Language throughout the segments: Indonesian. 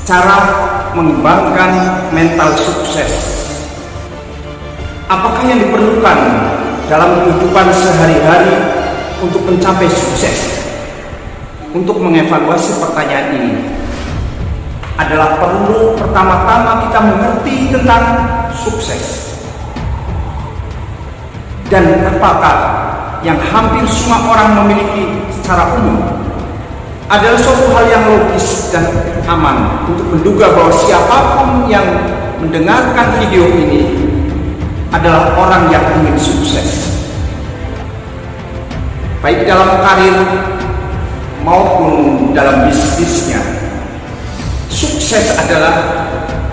cara mengembangkan mental sukses. Apakah yang diperlukan dalam kehidupan sehari-hari untuk mencapai sukses? Untuk mengevaluasi pertanyaan ini adalah perlu pertama-tama kita mengerti tentang sukses. Dan apakah yang hampir semua orang memiliki secara umum adalah suatu hal yang logis dan aman untuk menduga bahwa siapapun yang mendengarkan video ini adalah orang yang ingin sukses, baik dalam karir maupun dalam bisnisnya. Sukses adalah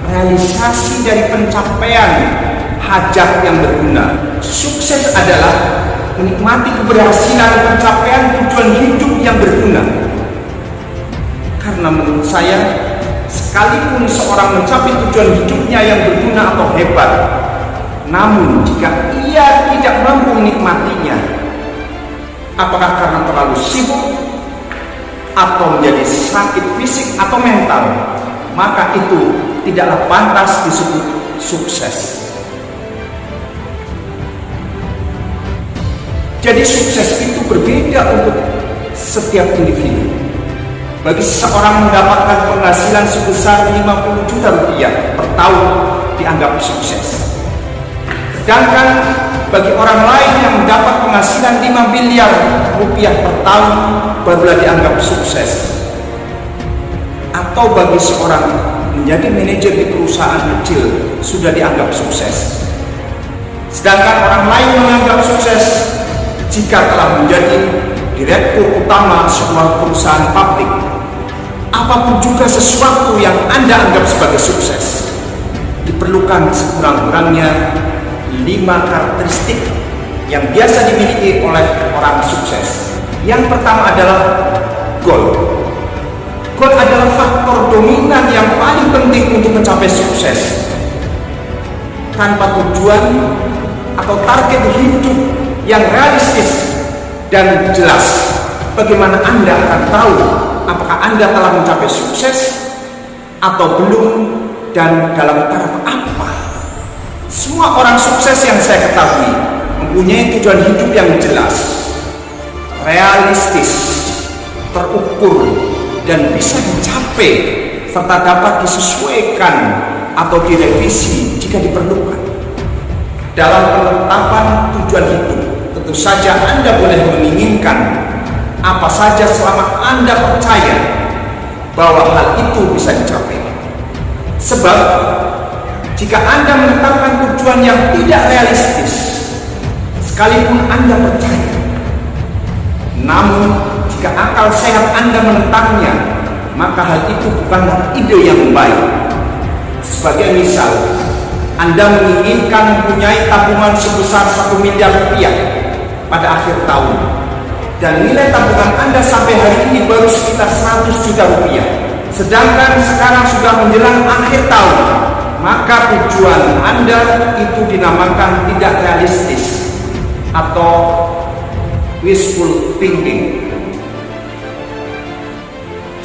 realisasi dari pencapaian hajat yang berguna. Sukses adalah menikmati keberhasilan pencapaian tujuan hidup yang berguna. Karena menurut saya, sekalipun seorang mencapai tujuan hidupnya yang berguna atau hebat, namun jika ia tidak mampu menikmatinya, apakah karena terlalu sibuk atau menjadi sakit fisik atau mental, maka itu tidaklah pantas disebut sukses. Jadi sukses itu berbeda untuk setiap individu. Bagi seseorang mendapatkan penghasilan sebesar 50 juta rupiah per tahun dianggap sukses. Sedangkan bagi orang lain yang mendapat penghasilan 5 miliar rupiah per tahun barulah dianggap sukses. Atau bagi seorang menjadi manajer di perusahaan kecil sudah dianggap sukses. Sedangkan orang lain menganggap sukses jika telah menjadi direktur utama sebuah perusahaan publik. Apapun juga sesuatu yang Anda anggap sebagai sukses, diperlukan sekurang-kurangnya 5 karakteristik yang biasa dimiliki oleh orang sukses. Yang pertama adalah goal. Goal adalah faktor dominan yang paling penting untuk mencapai sukses. Tanpa tujuan atau target hidup yang realistis dan jelas, bagaimana Anda akan tahu apakah Anda telah mencapai sukses atau belum dan dalam taraf apa? Semua orang sukses yang saya ketahui mempunyai tujuan hidup yang jelas, realistis, terukur, dan bisa dicapai serta dapat disesuaikan atau direvisi jika diperlukan. Dalam penetapan tujuan hidup, tentu saja Anda boleh menginginkan apa saja selama Anda percaya bahwa hal itu bisa dicapai. Sebab jika Anda menetapkan tujuan yang tidak realistis, sekalipun Anda percaya, namun jika akal sehat Anda menentangnya, maka hal itu bukanlah ide yang baik. Sebagai misal, Anda menginginkan mempunyai tabungan sebesar 1 miliar rupiah pada akhir tahun, dan nilai tabungan Anda sampai hari ini baru sekitar 100 juta rupiah. Sedangkan sekarang sudah menjelang akhir tahun, maka tujuan Anda itu dinamakan tidak realistis atau wishful thinking.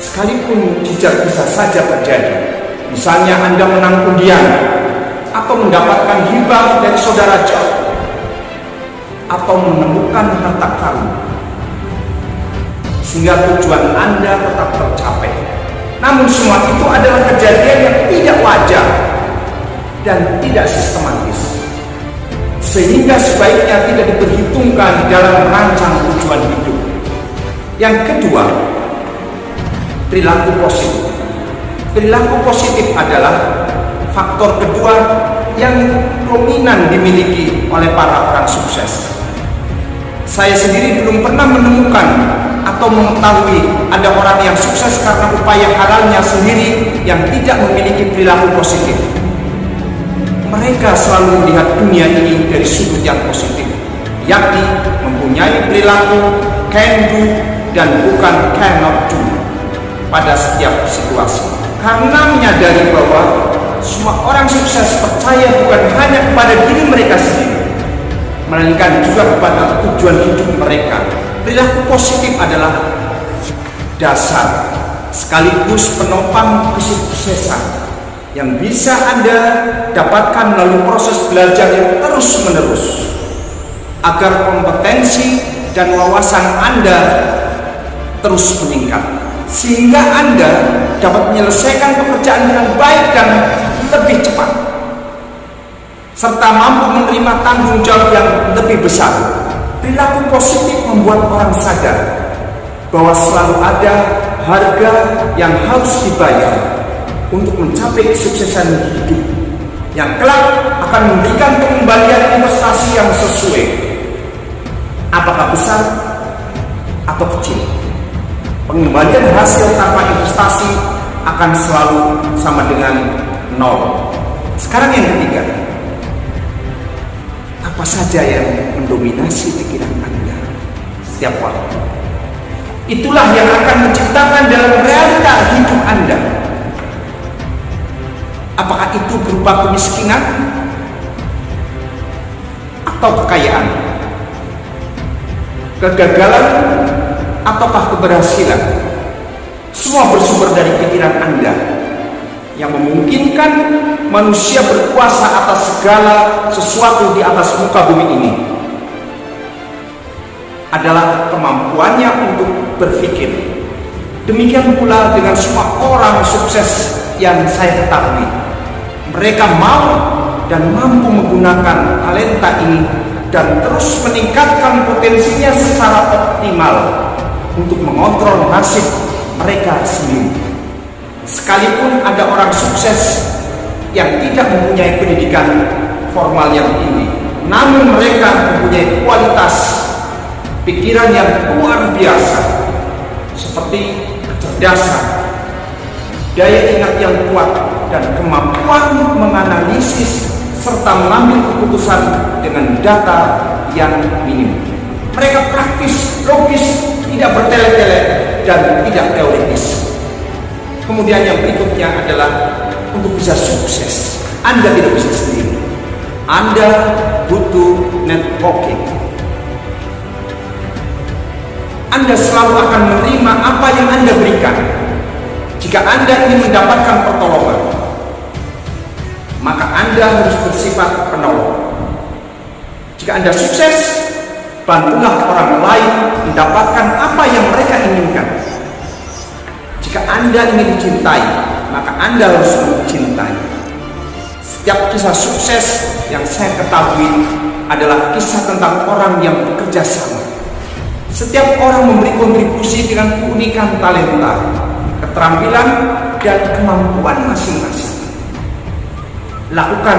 Sekalipun jejak bisa saja terjadi, misalnya Anda menang undian atau mendapatkan hibah dari saudara jauh, atau menemukan harta karun, sehingga tujuan Anda tetap tercapai. Namun semua itu adalah kejadian yang tidak wajar dan tidak sistematis, sehingga sebaiknya tidak diperhitungkan dalam merancang tujuan hidup. Yang kedua, perilaku positif. Perilaku positif adalah faktor kedua yang dominan dimiliki oleh para orang sukses. Saya sendiri belum pernah menemukan atau mengetahui ada orang yang sukses karena upaya halalnya sendiri yang tidak memiliki perilaku positif. Mereka selalu melihat dunia ini dari sudut yang positif, yakni mempunyai perilaku can do dan bukan cannot do pada setiap situasi. Karena menyadari bahwa semua orang sukses percaya bukan hanya kepada diri mereka sendiri, melainkan juga kepada tujuan hidup mereka. Perilaku positif adalah dasar sekaligus penopang kesuksesan yang bisa Anda dapatkan melalui proses belajar yang terus-menerus, agar kompetensi dan wawasan Anda terus meningkat, sehingga Anda dapat menyelesaikan pekerjaan dengan baik dan lebih cepat, serta mampu menerima tanggung jawab yang lebih besar. Perilaku positif membuat orang sadar bahwa selalu ada harga yang harus dibayar untuk mencapai kesuksesan hidup yang kelak akan memberikan pengembalian investasi yang sesuai, apakah besar atau kecil. Pengembalian hasil tanpa investasi akan selalu sama dengan nol. Sekarang yang ketiga, apa saja yang mendominasi pikiran Anda setiap waktu? Itulah yang akan menciptakan dalam realita hidup Anda. Apakah itu berupa kemiskinan atau kekayaan, kegagalan ataukah keberhasilan? Semua bersumber dari pikiran Anda yang memungkinkan manusia berkuasa atas segala sesuatu di atas muka bumi ini adalah kemampuannya untuk berpikir. Demikian pula dengan semua orang sukses yang saya ketahui. Mereka mau dan mampu menggunakan talenta ini dan terus meningkatkan potensinya secara optimal untuk mengontrol nasib mereka sendiri. Sekalipun ada orang sukses yang tidak mempunyai pendidikan formal yang tinggi, namun mereka mempunyai kualitas pikiran yang luar biasa, seperti kecerdasan, daya ingat yang kuat, dan kemampuan menganalisis serta mengambil keputusan dengan data yang minim. Mereka praktis, logis, tidak bertele-tele, dan tidak teoritis. Kemudian yang berikutnya adalah untuk bisa sukses, Anda tidak bisa sendiri. Anda butuh networking. Anda selalu akan menerima apa yang Anda berikan. Jika Anda ingin mendapatkan pertolongan, maka Anda harus bersifat penolong. Jika Anda sukses, bantulah orang lain mendapatkan apa yang mereka inginkan. Jika Anda ingin dicintai, maka Anda harus mencintai. Setiap kisah sukses yang saya ketahui adalah kisah tentang orang yang bekerja sama. Setiap orang memberi kontribusi dengan keunikan talenta, keterampilan, dan kemampuan masing-masing. Lakukan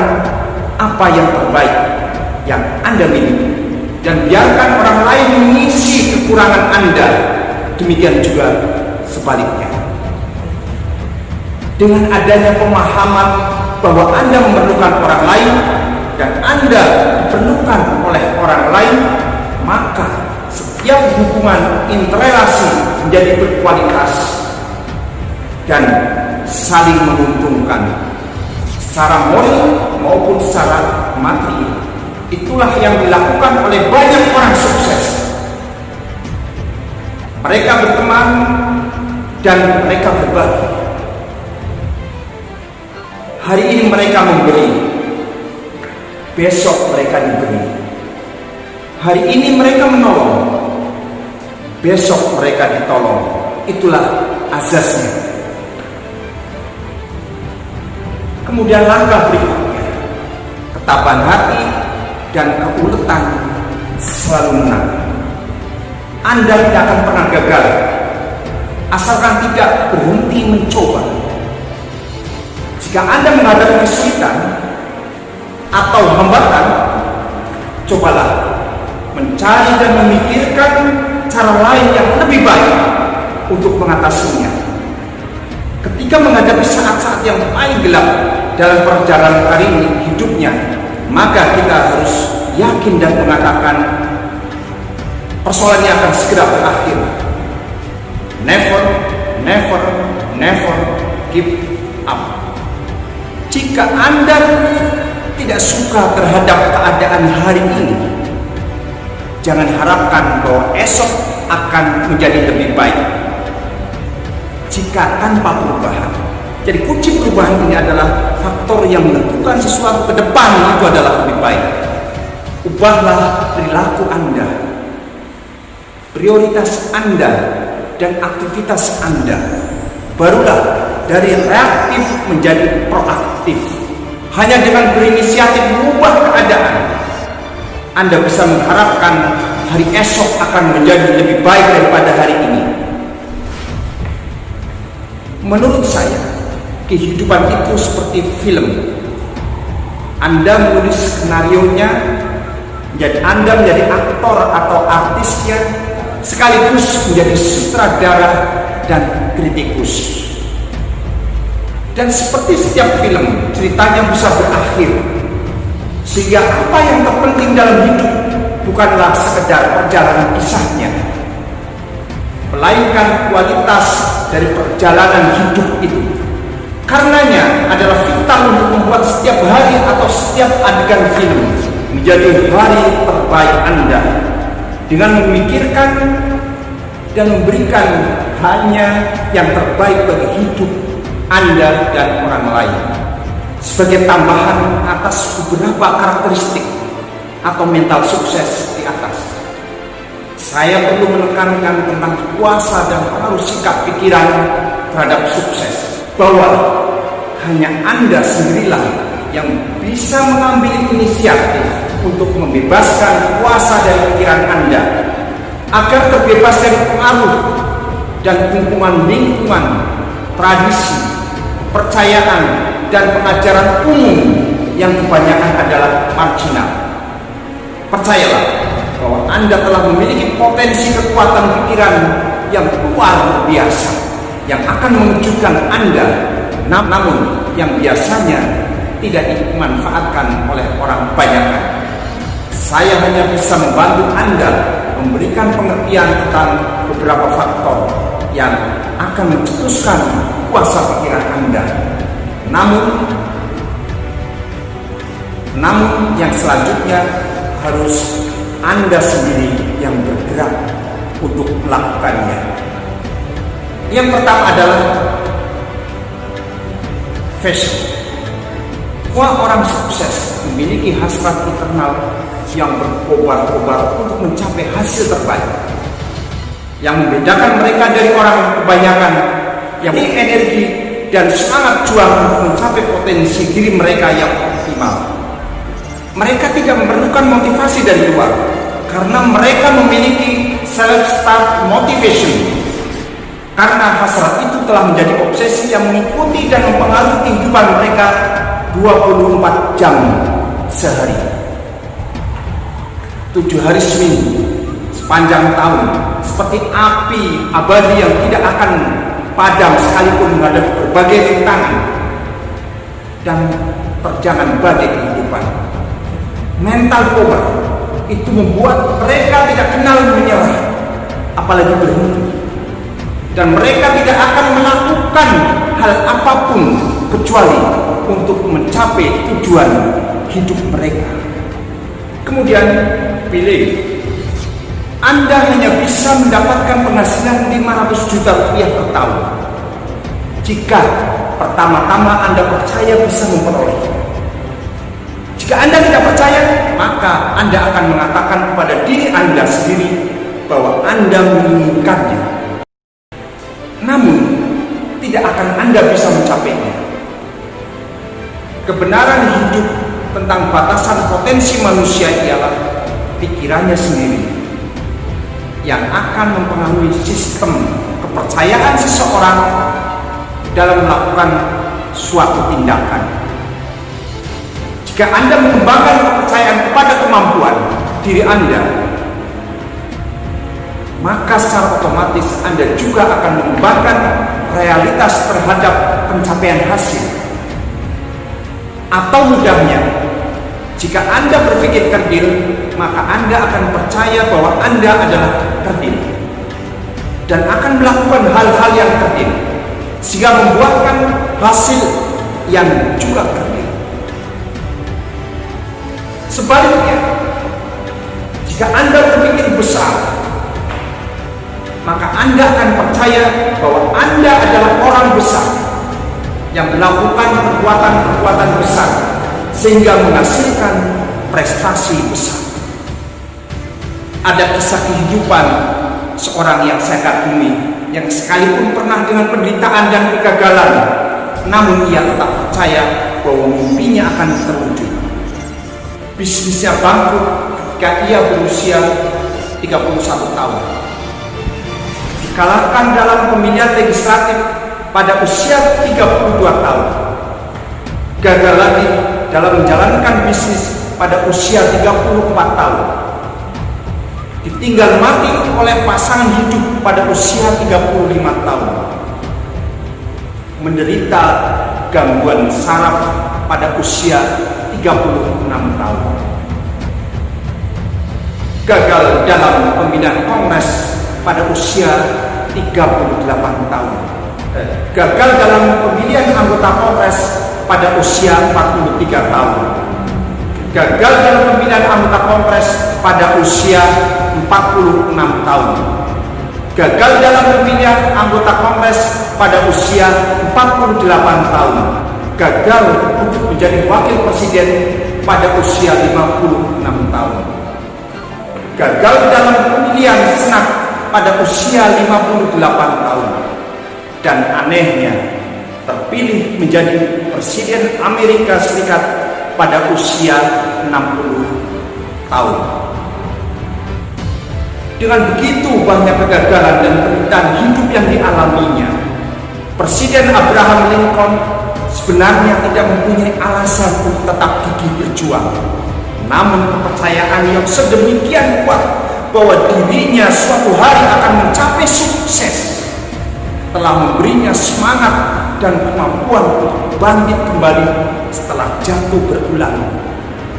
apa yang terbaik yang Anda miliki, dan biarkan orang lain mengisi kekurangan Anda. Demikian juga sebaliknya. Dengan adanya pemahaman bahwa Anda memerlukan orang lain dan Anda diperlukan oleh orang lain, maka setiap hubungan interrelasi menjadi berkualitas dan saling menguntungkan secara moral maupun secara materi. Itulah yang dilakukan oleh banyak orang sukses. Mereka berteman dan mereka berbagi. Hari ini mereka memberi, besok mereka diberi. Hari ini mereka menolong, besok mereka ditolong. Itulah azasnya. Kemudian langkah berikutnya, ketabahan hati dan keuletan selalu menang. Anda tidak akan pernah gagal asalkan tidak berhenti mencoba. Jika Anda menghadapi kesulitan atau hambatan, cobalah mencari dan memikirkan cara lain yang lebih baik untuk mengatasinya. Ketika menghadapi saat-saat yang paling gelap dalam perjalanan karir hidupnya, maka kita harus yakin dan mengatakan persoalannya akan segera berakhir. Never, never, never give up. Jika Anda tidak suka terhadap keadaan hari ini, jangan harapkan bahwa esok akan menjadi lebih baik. jika tanpa perubahan. Jadi kunci perubahan ini adalah faktor yang menentukan sesuatu ke depan itu adalah lebih baik. Ubahlah perilaku Anda, prioritas Anda, dan aktivitas Anda. Barulah dari reaktif menjadi proaktif. Hanya dengan berinisiatif mengubah keadaan, Anda bisa mengharapkan hari esok akan menjadi lebih baik daripada hari ini. Menurut saya, kehidupan itu seperti film. Anda menulis skenarionya, Anda menjadi aktor atau artisnya, sekaligus menjadi sutradara dan kritikus. Dan seperti setiap film, ceritanya bisa berakhir. Sehingga apa yang terpenting dalam hidup bukanlah sekedar perjalanan kisahnya, melainkan kualitas dari perjalanan hidup itu. Karenanya adalah vital untuk membuat setiap hari atau setiap adegan film menjadi hari terbaik Anda, dengan memikirkan dan memberikan hanya yang terbaik bagi hidup Anda dan orang lain. Sebagai tambahan atas beberapa karakteristik atau mental sukses di atas, saya perlu menekankan tentang kuasa dan pengaruh sikap pikiran terhadap sukses, bahwa hanya Anda sendirilah yang bisa mengambil inisiatif untuk membebaskan kuasa dari pikiran Anda agar terbebas dari pengaruh dan lingkungan, tradisi, kepercayaan, dan pengajaran umum yang kebanyakan adalah marginal. Percayalah bahwa Anda telah memiliki potensi kekuatan pikiran yang luar biasa yang akan mengejutkan Anda, namun yang biasanya tidak dimanfaatkan oleh orang banyak. Saya hanya bisa membantu Anda memberikan pengertian tentang beberapa faktor yang akan mencetuskan kuasa pikiran Anda. Namun yang selanjutnya harus Anda sendiri yang bergerak untuk melakukannya. Yang pertama adalah passion. Semua orang sukses memiliki hasrat internal yang berkobar-kobar untuk mencapai hasil terbaik. Yang membedakan mereka dari orang kebanyakan yang memiliki energi dan semangat juang untuk mencapai potensi diri mereka yang optimal. Mereka tidak memerlukan motivasi dari luar, karena mereka memiliki self-start motivation. Karena hasrat itu telah menjadi obsesi yang mengikuti dan mempengaruhi kehidupan mereka 24 jam sehari, 7 hari seminggu, sepanjang tahun, seperti api abadi yang tidak akan padam sekalipun menghadapi berbagai rintangan dan terjangan badai kehidupan. Mental power itu membuat mereka tidak kenal menyerah, apalagi berhenti. Dan mereka tidak akan melakukan hal apapun kecuali untuk mencapai tujuan hidup mereka. Kemudian pilih. Anda hanya bisa mendapatkan penghasilan 500 juta rupiah per tahun jika pertama-tama Anda percaya bisa memperolehnya. Jika Anda tidak percaya, maka Anda akan mengatakan kepada diri Anda sendiri bahwa Anda menginginkannya, namun tidak akan Anda bisa mencapainya. Kebenaran hidup tentang batasan potensi manusia ialah pikirannya sendiri yang akan mempengaruhi sistem kepercayaan seseorang dalam melakukan suatu tindakan. Jika Anda mengembangkan kepercayaan kepada kemampuan diri Anda, maka secara otomatis Anda juga akan mengembangkan realitas terhadap pencapaian hasil. Atau mudahnya, jika Anda berpikir kerdil, maka Anda akan percaya bahwa Anda adalah kerdil dan akan melakukan hal-hal yang kerdil, sehingga membuahkan hasil yang juga kerdil. Sebaliknya, jika Anda berpikir besar, maka Anda akan percaya bahwa Anda adalah orang besar yang melakukan perbuatan-perbuatan besar sehingga menghasilkan prestasi besar. Ada kisah kehidupan seorang yang saya kagumi, yang sekalipun pernah dengan penderitaan dan kegagalan, namun ia tetap percaya bahwa mimpinya akan terwujud. Bisnisnya bangkrut ketika ia berusia 31 tahun. Dikalahkan dalam pemilihan legislatif pada usia 32 tahun. Gagal lagi dalam menjalankan bisnis pada usia 34 tahun. Ditinggal mati oleh pasangan hidup pada usia 35 tahun. Menderita gangguan saraf pada usia 36 tahun. Gagal dalam pemilihan kongres pada usia 38 tahun. Gagal dalam pemilihan anggota kongres pada usia 43 tahun. Gagal dalam pemilihan anggota kongres pada usia 46 tahun. Gagal dalam pemilihan anggota kongres pada usia 48 tahun. Gagal untuk menjadi wakil presiden pada usia 56 tahun. Gagal dalam pemilihan senat pada usia 58 tahun. Dan anehnya, terpilih menjadi presiden Amerika Serikat pada usia 60 tahun. Dengan begitu banyak kegagalan dan penderitaan hidup yang dialaminya, Presiden Abraham Lincoln sebenarnya tidak mempunyai alasan untuk tetap gigih berjuang. Namun kepercayaan yang sedemikian kuat bahwa dirinya suatu hari akan mencapai sukses telah memberinya semangat dan kemampuan untuk bangkit kembali setelah jatuh berulang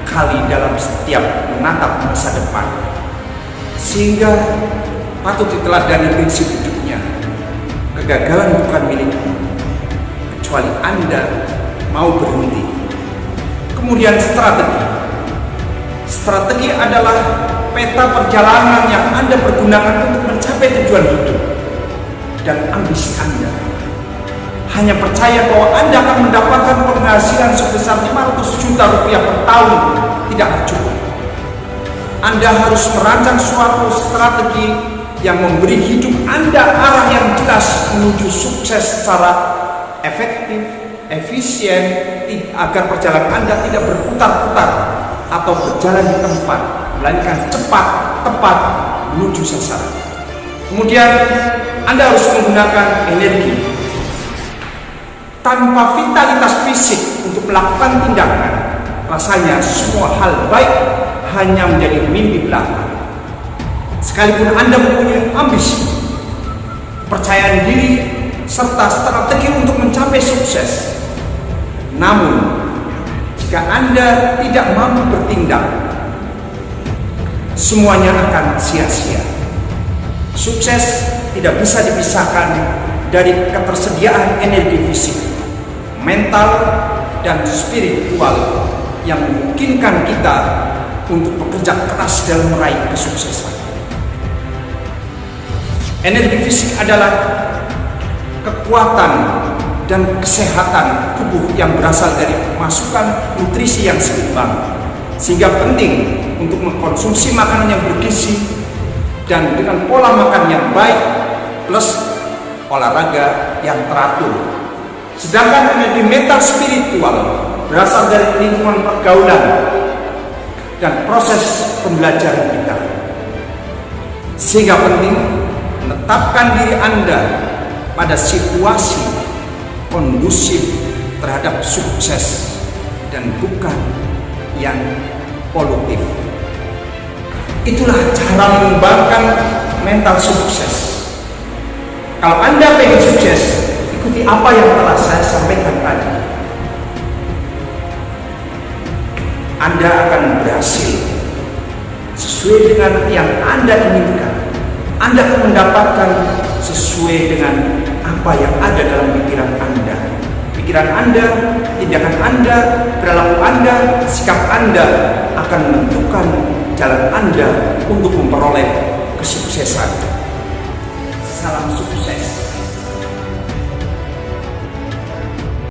kali dalam setiap menatap masa depan. Sehingga patut diteladani prinsip hidupnya. Kegagalan bukan milikmu, kecuali Anda mau berhenti. Kemudian strategi adalah peta perjalanan yang Anda pergunakan untuk mencapai tujuan hidup. Dan ambisi Anda hanya percaya bahwa Anda akan mendapatkan penghasilan sebesar 500 juta rupiah per tahun tidak cukup. Anda harus merancang suatu strategi yang memberi hidup Anda arah yang jelas menuju sukses secara efektif, efisien, agar perjalanan Anda tidak berputar-putar atau berjalan di tempat, melainkan cepat, tepat menuju sasaran. Kemudian Anda harus menggunakan energi. Tanpa vitalitas fisik untuk melakukan tindakan, rasanya semua hal baik hanya menjadi mimpi belaka. Sekalipun Anda mempunyai ambisi, kepercayaan diri, serta strategi untuk mencapai sukses, namun jika Anda tidak mampu bertindak, semuanya akan sia-sia. Sukses tidak bisa dipisahkan dari ketersediaan energi fisik, mental, dan spiritual yang memungkinkan kita untuk bekerja keras dalam meraih kesuksesan. Energi fisik adalah kekuatan dan kesehatan tubuh yang berasal dari masukan nutrisi yang seimbang, sehingga penting untuk mengkonsumsi makanan yang bergizi dan dengan pola makan yang baik plus olahraga yang teratur. Sedangkan energi mental spiritual berasal dari lingkungan pergaulan dan proses pembelajaran kita. Sehingga penting menetapkan diri Anda pada situasi kondusif terhadap sukses dan bukan yang polutif. Itulah cara mengembangkan mental sukses. Kalau Anda pengen sukses, ikuti apa yang telah saya sampaikan tadi. Anda akan berhasil sesuai dengan yang Anda inginkan. Anda akan mendapatkan sesuai dengan apa yang ada dalam pikiran Anda. Pikiran Anda, tindakan Anda, perilaku Anda, sikap Anda akan menentukan jalan Anda untuk memperoleh kesuksesan. salam sukses.